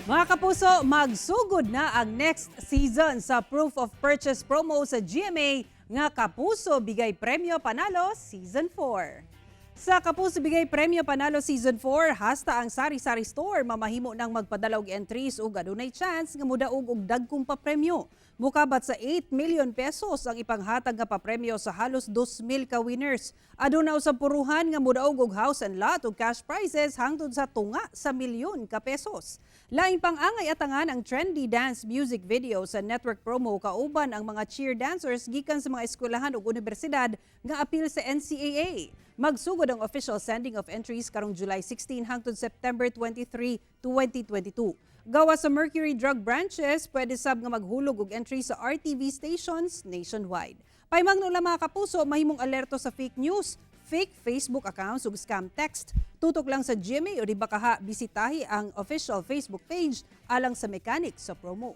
Mga kapuso, magsugod na ang next season sa Proof of Purchase promo sa GMA nga Kapuso Bigay Premyo Panalo Season 4. Sa Kapuso Bigay Premyo Panalo Season 4, hasta ang sari-sari store mamahimo nang magpadala og entries ug adunay chance nga mudaog og dagkong papremyo. Mukabat sa 8 million pesos ang ipanghatag nga papremyo sa halos 2,000 ka winners. Aduna sa puruhan nga mudaog og house and lot ug cash prizes hangtod sa tunga sa milyon ka pesos. Laing pang-angay atangan ang trendy dance music video sa network promo kauban ang mga cheer dancers gikan sa mga eskwelahan ug universidad nga apil sa NCAA. Magsugod ang official sending of entries karong July 16 hangtod September 23, 2022. Gawa sa Mercury Drug branches, pwede sab nga maghulog og entry sa RTV stations nationwide. Paymangno lang mga kapuso, mahimong alerto sa fake news, fake Facebook accounts ug scam text. Tutok lang sa GMA o di ba kaha bisitahi ang official Facebook page alang sa mechanics sa promo.